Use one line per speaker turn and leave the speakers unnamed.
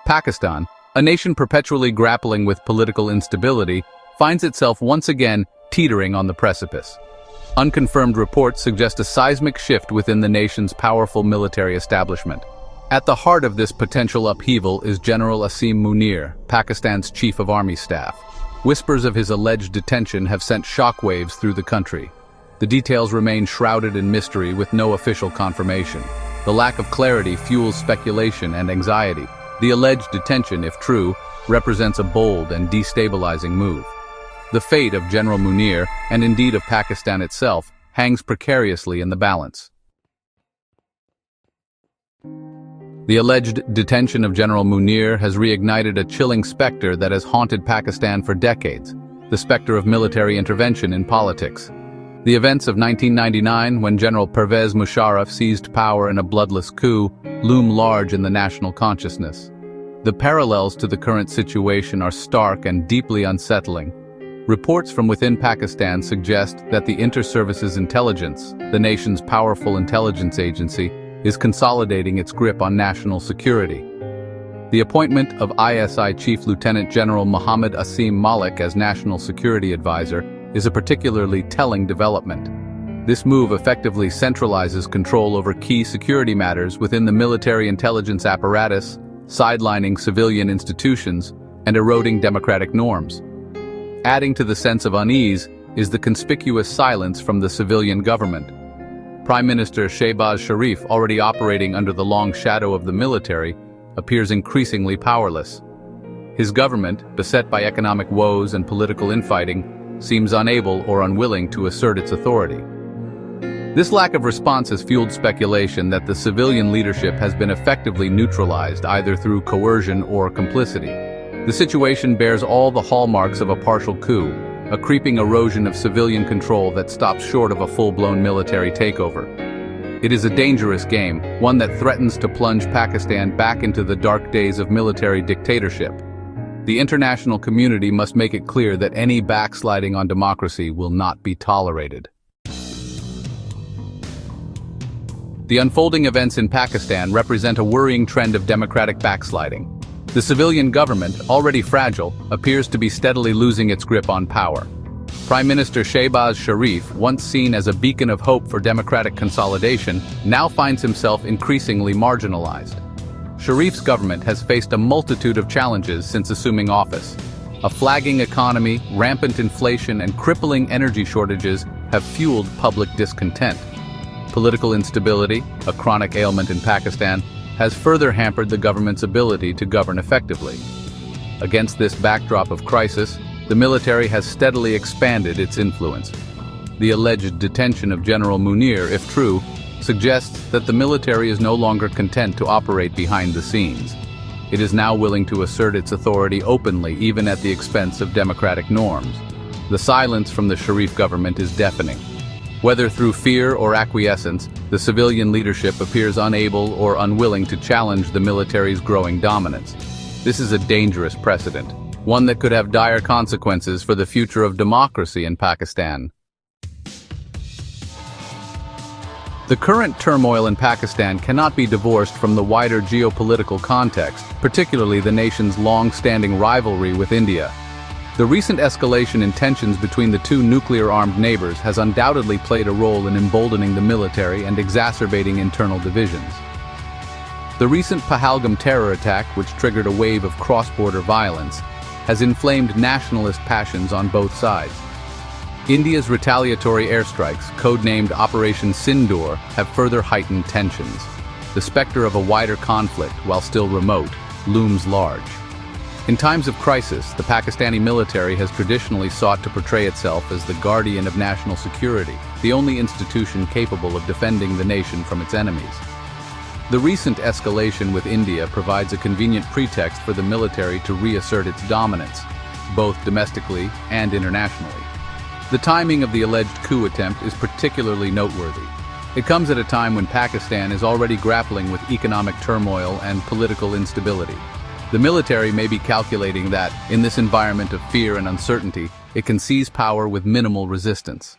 Pakistan, a nation perpetually grappling with political instability, finds itself once again teetering on the precipice. Unconfirmed reports suggest a seismic shift within the nation's powerful military establishment. At the heart of this potential upheaval is General Asim Munir, Pakistan's chief of army staff. Whispers of his alleged detention have sent shockwaves through the country. The details remain shrouded in mystery with no official confirmation. The lack of clarity fuels speculation and anxiety. The alleged detention, if true, represents a bold and destabilizing move. The fate of General Munir, and indeed of Pakistan itself, hangs precariously in the balance. The alleged detention of General Munir has reignited a chilling specter that has haunted Pakistan for decades, the specter of military intervention in politics. The events of 1999, when General Pervez Musharraf seized power in a bloodless coup, loom large in the national consciousness. The parallels to the current situation are stark and deeply unsettling. Reports from within Pakistan suggest that the Inter-Services Intelligence, the nation's powerful intelligence agency, is consolidating its grip on national security. The appointment of ISI Chief Lieutenant General Mohammad Asim Malik as National Security Advisor is a particularly telling development. This move effectively centralizes control over key security matters within the military intelligence apparatus, sidelining civilian institutions and eroding democratic norms. Adding to the sense of unease is the conspicuous silence from the civilian government. Prime Minister Shehbaz Sharif, already operating under the long shadow of the military, appears increasingly powerless. His government, beset by economic woes and political infighting, seems unable or unwilling to assert its authority. This lack of response has fueled speculation that the civilian leadership has been effectively neutralized either through coercion or complicity. The situation bears all the hallmarks of a partial coup, a creeping erosion of civilian control that stops short of a full-blown military takeover. It is a dangerous game, one that threatens to plunge Pakistan back into the dark days of military dictatorship. The international community must make it clear that any backsliding on democracy will not be tolerated. The unfolding events in Pakistan represent a worrying trend of democratic backsliding. The civilian government, already fragile, appears to be steadily losing its grip on power. Prime Minister Shehbaz Sharif, once seen as a beacon of hope for democratic consolidation, now finds himself increasingly marginalized. Sharif's government has faced a multitude of challenges since assuming office. A flagging economy, rampant inflation, and crippling energy shortages have fueled public discontent. Political instability, a chronic ailment in Pakistan, has further hampered the government's ability to govern effectively. Against this backdrop of crisis, the military has steadily expanded its influence. The alleged detention of General Munir, if true, suggests that the military is no longer content to operate behind the scenes. It is now willing to assert its authority openly, even at the expense of democratic norms. The silence from the Sharif government is deafening. Whether through fear or acquiescence, the civilian leadership appears unable or unwilling to challenge the military's growing dominance. This is a dangerous precedent, one that could have dire consequences for the future of democracy in Pakistan. The current turmoil in Pakistan cannot be divorced from the wider geopolitical context, particularly the nation's long-standing rivalry with India. The recent escalation in tensions between the two nuclear-armed neighbors has undoubtedly played a role in emboldening the military and exacerbating internal divisions. The recent Pahalgam terror attack, which triggered a wave of cross-border violence, has inflamed nationalist passions on both sides. India's retaliatory airstrikes, codenamed Operation Sindoor, have further heightened tensions. The specter of a wider conflict, while still remote, looms large. In times of crisis, the Pakistani military has traditionally sought to portray itself as the guardian of national security, the only institution capable of defending the nation from its enemies. The recent escalation with India provides a convenient pretext for the military to reassert its dominance, both domestically and internationally. The timing of the alleged coup attempt is particularly noteworthy. It comes at a time when Pakistan is already grappling with economic turmoil and political instability. The military may be calculating that, in this environment of fear and uncertainty, it can seize power with minimal resistance.